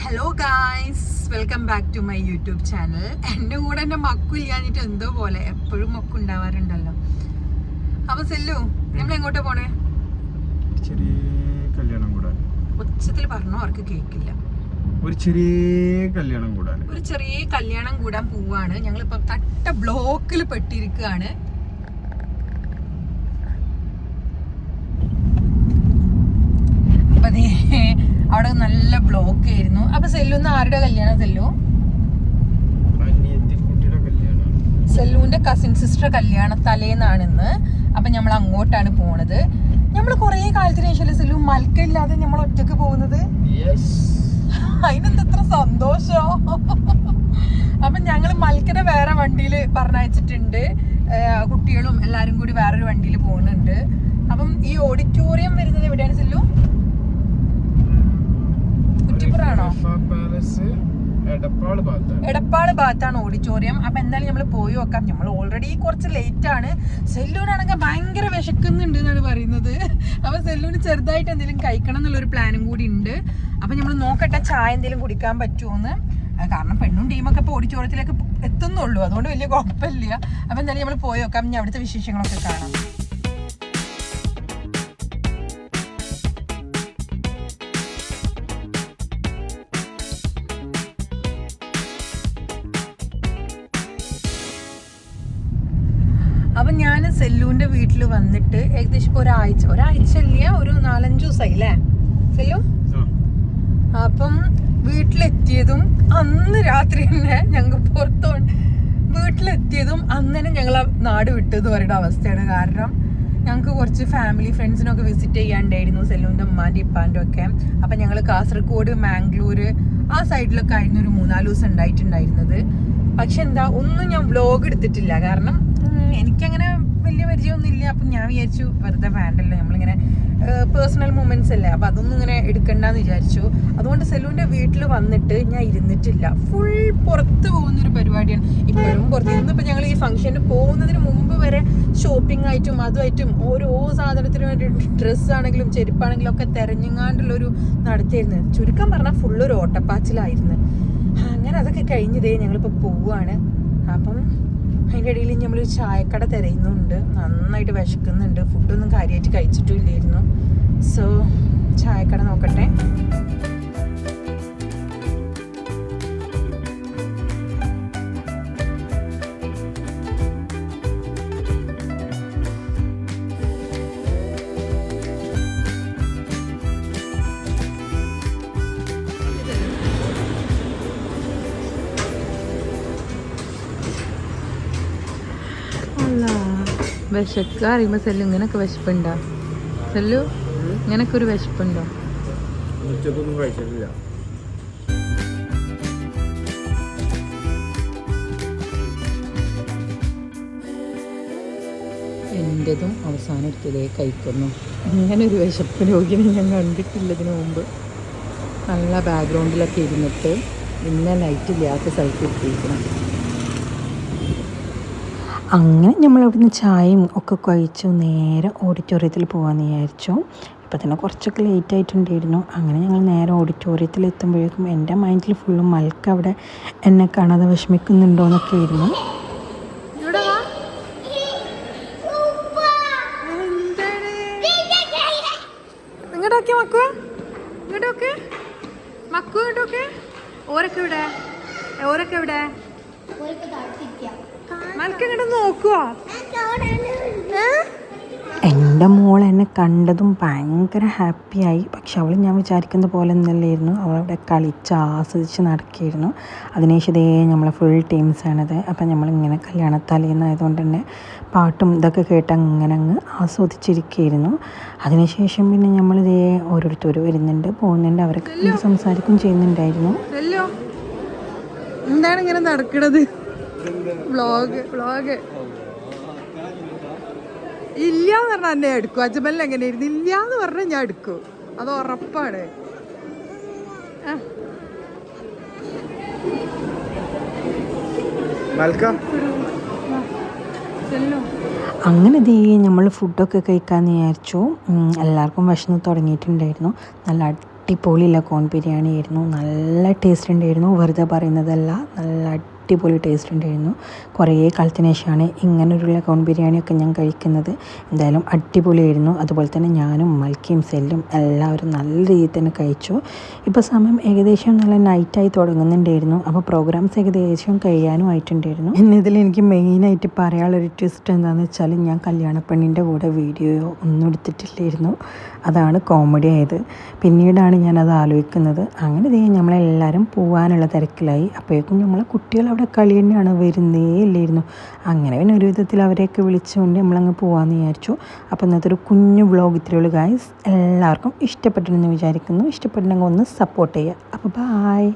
Hello guys, welcome back to my YouTube channel. എൻ്റെ കൂടെ എൻ്റെ മക്കുമില്ലാഞ്ഞിട്ട് എന്തോ പോലെ എപ്പോഴും മക്കുണ്ടാവാറുണ്ടല്ലോ. അപ്പൊ സെല്ലു, നമ്മൾ എങ്ങോട്ടാ പോണേ? ഉച്ചത്തിൽ പറഞ്ഞോ, അവർക്ക് കേൾക്കില്ല. ഒരു ചെറിയ കല്യാണം കൂടാൻ പോവാണ്. ഞങ്ങളിപ്പോ തട്ട ബ്ലോക്കിൽ പെട്ടിരിക്കുകയാണ്. അപ്പൊ അവിടെ നല്ല ബ്ലോക്ക് ആയിരുന്നു. അപ്പൊ സെല്ലുന്ന് ആരുടെ കല്യാണം? സെല്ലുവിന്റെ കസിൻ സിസ്റ്റർ കല്യാണം തലേന്നാണിന്ന്. അപ്പൊ നമ്മൾ അങ്ങോട്ടാണ് പോണത്. നമ്മൾ കൊറേ കാലത്തിന് ശേഷം സെല്ലു മൽക്കില്ലാതെ നമ്മൾ ഒറ്റക്ക് പോകുന്നത്. അതിനെന്തത്ര സന്തോഷോ. അപ്പൊ ഞങ്ങള് മൽക്കനെ വേറെ വണ്ടിയിൽ പറഞ്ഞയച്ചിട്ടുണ്ട്. കുട്ടികളും എല്ലാരും കൂടി വേറൊരു വണ്ടിയിൽ പോകുന്നുണ്ട്. അപ്പം ഈ ഓഡിറ്റോറിയം വരുന്നത് എവിടെയാണ് സെല്ലു? കുറ്റിപ്പുറാണോ? എടപ്പാള് ഭാഗത്താണ് ഓഡിറ്റോറിയം. അപ്പൊ എന്തായാലും നമ്മൾ പോയി നോക്കാം. നമ്മൾ ഓൾറെഡി കുറച്ച് ലേറ്റ് ആണ്. സെല്ലൂനാണെങ്കിൽ ഭയങ്കര വിശക്കുന്നുണ്ട് എന്നാണ് പറയുന്നത്. അപ്പൊ സെല്ലൂന് ചെറുതായിട്ട് എന്തെങ്കിലും കഴിക്കണം എന്നുള്ളൊരു പ്ലാനും കൂടി ഉണ്ട്. അപ്പൊ നമ്മൾ നോക്കട്ടെ ചായ എന്തെങ്കിലും കുടിക്കാൻ പറ്റുമോന്ന്. കാരണം പെണ്ണും ടീമൊക്കെ ഇപ്പൊ ഓഡിറ്റോറിയത്തിലേക്ക് എത്തുന്നുള്ളൂ, അതുകൊണ്ട് വലിയ കുഴപ്പമില്ല. അപ്പൊ എന്തായാലും നമ്മൾ പോയി നോക്കാം. ഇനി അവിടുത്തെ വിശേഷങ്ങളൊക്കെ കാണാം. അപ്പൊ ഞാൻ സെല്ലുവിന്റെ വീട്ടിൽ വന്നിട്ട് ഏകദേശം ഇപ്പൊ ഒരാഴ്ച ഇല്ല, ഒരു 4-5 ദിവസമായി അല്ലേ സെല്ലു? അപ്പം വീട്ടിലെത്തിയതും അന്ന് രാത്രി തന്നെ ഞങ്ങൾ വീട്ടിലെത്തിയതും അന്ന് തന്നെ ഞങ്ങൾ നാട് വിട്ടെന്ന് പറയുന്ന അവസ്ഥയാണ്. കാരണം ഞങ്ങൾക്ക് കുറച്ച് ഫാമിലി ഫ്രണ്ട്സിനൊക്കെ വിസിറ്റ് ചെയ്യാണ്ടായിരുന്നു, സെല്ലുവിന്റെ ഉമ്മാന്റെ ഇപ്പാന്റെ ഒക്കെ. അപ്പൊ ഞങ്ങൾ കാസർഗോഡ്, മാംഗ്ലൂര് ആ സൈഡിലൊക്കെ ആയിരുന്നു ഒരു 3-4 ദിവസം ഉണ്ടായിട്ടുണ്ടായിരുന്നത്. പക്ഷെ ഒന്നും ഞാൻ വ്ലോഗ് എടുത്തിട്ടില്ല. കാരണം എനിക്കങ്ങനെ വലിയ പരിചയമൊന്നും ഇല്ല. അപ്പം ഞാൻ വിചാരിച്ചു വെറുതെ വേണ്ടല്ലോ, നമ്മളിങ്ങനെ പേഴ്സണൽ മൂമെന്റ്സ് അല്ലേ, അപ്പം അതൊന്നും ഇങ്ങനെ എടുക്കണ്ടെന്ന് വിചാരിച്ചു. അതുകൊണ്ട് സെല്ലുവിൻ്റെ വീട്ടിൽ വന്നിട്ട് ഞാൻ ഇരുന്നിട്ടില്ല. ഫുൾ പുറത്ത് പോകുന്നൊരു പരിപാടിയാണ് ഇപ്പോഴും. ഇന്നിപ്പോൾ ഞങ്ങൾ ഈ ഫംഗ്ഷന് പോകുന്നതിന് മുമ്പ് വരെ ഷോപ്പിംഗ് ആയിട്ടും അതുമായിട്ടും ഓരോ സാധനത്തിന് വേണ്ടി ഡ്രസ്സാണെങ്കിലും ചെരുപ്പാണെങ്കിലും ഒക്കെ തിരഞ്ഞെങ്ങാണ്ടുള്ളൊരു നടത്തിയായിരുന്നു. ചുരുക്കം പറഞ്ഞാൽ ഫുള്ളൊരു ഓട്ടപ്പാച്ചിലായിരുന്നു. അങ്ങനെ അതൊക്കെ കഴിഞ്ഞതേ ഞങ്ങളിപ്പോൾ പോവുകയാണ്. അപ്പം അതിൻ്റെ ഇടയിൽ നമ്മളൊരു ചായക്കട തിരയുന്നുണ്ട്. നന്നായിട്ട് വിശക്കുന്നുണ്ട്. ഫുഡൊന്നും കാര്യമായിട്ട് കഴിച്ചിട്ടും ഇല്ലായിരുന്നു. സോ ചായക്കട നോക്കട്ടെ. വിശക്ക അറിയുമ്പോ സെല്ലു ഇങ്ങനൊക്കെ വിശപ്പുണ്ടോ? സെല്ലു ഇങ്ങനൊക്കെ ഒരു വിശപ്പുണ്ടോ? എൻ്റെതും അവസാനം എടുത്തതേ കഴിക്കുന്നു. ഇങ്ങനെ ഒരു വിശപ്പ് രോഗിനെ ഞാൻ കണ്ടിട്ടില്ല ഇതിനു മുമ്പ്. നല്ല ബാക്ക്ഗ്രൗണ്ടിലൊക്കെ ഇരുന്നിട്ട് ഇന്ന ലൈറ്റ് ഇല്ലാത്ത സ്ഥലത്ത് എത്തിയിരിക്കണം. അങ്ങനെ നമ്മളവിടുന്ന് ചായയും ഒക്കെ കഴിച്ചു നേരെ ഓഡിറ്റോറിയത്തിൽ പോകാമെന്ന് വിചാരിച്ചു. ഇപ്പം തന്നെ കുറച്ചൊക്കെ ലേറ്റ് ആയിട്ടുണ്ടായിരുന്നു. അങ്ങനെ ഞങ്ങൾ നേരെ ഓഡിറ്റോറിയത്തിൽ എത്തുമ്പോഴേക്കും എൻ്റെ മൈൻഡിൽ ഫുള്ളും മൽക്ക് അവിടെ എന്നെ കാണാതെ വിഷമിക്കുന്നുണ്ടോയെന്നൊക്കെ ആയിരുന്നു. എൻ്റെ മോൾ എന്നെ കണ്ടതും ഭയങ്കര ഹാപ്പിയായി. പക്ഷെ അവൾ ഞാൻ വിചാരിക്കുന്ന പോലെ ഒന്നല്ലായിരുന്നു. അവളവിടെ കളിച്ച് ആസ്വദിച്ച് നടക്കുകയായിരുന്നു. അതിനുശേഷം നമ്മളെ ഫുൾ ടീംസാണിത്. അപ്പം നമ്മളിങ്ങനെ കല്യാണത്തലേന്നായതുകൊണ്ട് തന്നെ പാട്ടും ഇതൊക്കെ കേട്ട് അങ്ങനെ അങ്ങ് ആസ്വദിച്ചിരിക്കുകയായിരുന്നു. അതിനുശേഷം പിന്നെ നമ്മളിതേ ഓരോരുത്തർ വരുന്നുണ്ട്, പോകുന്നുണ്ട്, അവരൊക്കെ സംസാരിക്കുകയും ചെയ്യുന്നുണ്ടായിരുന്നു. എന്താണ് ഇങ്ങനെ നടക്കണത്? വ്ളോഗ് ഇല്ലാന്ന് പറഞ്ഞാൽ എന്നെ എടുക്കും. അജ്മലിന് എങ്ങനെയായിരുന്നു? ഇല്ലാന്ന് പറഞ്ഞാൽ ഞാൻ എടുക്കും, അത് ഉറപ്പാണ്. അങ്ങനെ നമ്മൾ ഫുഡൊക്കെ കഴിക്കാമെന്ന് വിചാരിച്ചു. എല്ലാവർക്കും വിശന്ന് തുടങ്ങിയിട്ടുണ്ടായിരുന്നു. നല്ല അടിപൊളി ലഗോൺ ബിരിയാണി ആയിരുന്നു. നല്ല ടേസ്റ്റ് ഉണ്ടായിരുന്നു, വെറുതെ പറയുന്നതല്ല, നല്ല അടിപൊളി ടേസ്റ്റ് ഉണ്ടായിരുന്നു. കുറേ കാലത്തിന് ശേഷമാണ് ഇങ്ങനൊരു ലഗോൺ ബിരിയാണിയൊക്കെ ഞാൻ കഴിക്കുന്നത്. എന്തായാലും അടിപൊളിയായിരുന്നു. അതുപോലെ തന്നെ ഞാനും മൽക്കിയും സെല്ലും എല്ലാവരും നല്ല രീതിയിൽ തന്നെ കഴിച്ചു. ഇപ്പോൾ സമയം ഏകദേശം നല്ല നൈറ്റായി തുടങ്ങുന്നുണ്ടായിരുന്നു. അപ്പോൾ പ്രോഗ്രാംസ് ഏകദേശം കഴിയാനും ആയിട്ടുണ്ടായിരുന്നു. പിന്നെ ഇതിൽ എനിക്ക് മെയിനായിട്ട് പറയാനുള്ളൊരു ട്വിസ്റ്റ് എന്താണെന്ന് വെച്ചാൽ, ഞാൻ കല്യാണപ്പെണ്ണിൻ്റെ കൂടെ വീഡിയോ ഒന്നും എടുത്തിട്ടില്ലായിരുന്നു. അതാണ് കോമഡി ആയത്. പിന്നീടാണ് ഞാനത് ആലോചിക്കുന്നത്. അങ്ങനെ നമ്മളെല്ലാവരും പോകാനുള്ള തിരക്കിലായി. അപ്പോഴേക്കും നമ്മളെ കുട്ടികൾ അവിടെ കളി തന്നെയാണ്, വരുന്നേ ഇല്ലായിരുന്നു. അങ്ങനെ പിന്നെ ഒരു വിധത്തിൽ അവരെയൊക്കെ വിളിച്ചുകൊണ്ട് നമ്മളങ്ങ് പോകാമെന്ന് വിചാരിച്ചു. അപ്പോൾ ഇന്നത്തെ ഒരു കുഞ്ഞു വ്ളോഗ് ഇത്രയുള്ളൂ ഗൈസ്. എല്ലാവർക്കും ഇഷ്ടപ്പെട്ടിരുന്നു വിചാരിക്കുന്നു. ഇഷ്ടപ്പെട്ടിട്ടുണ്ടെങ്കിൽ ഒന്ന് സപ്പോർട്ട് ചെയ്യുക. അപ്പോൾ ബായ്.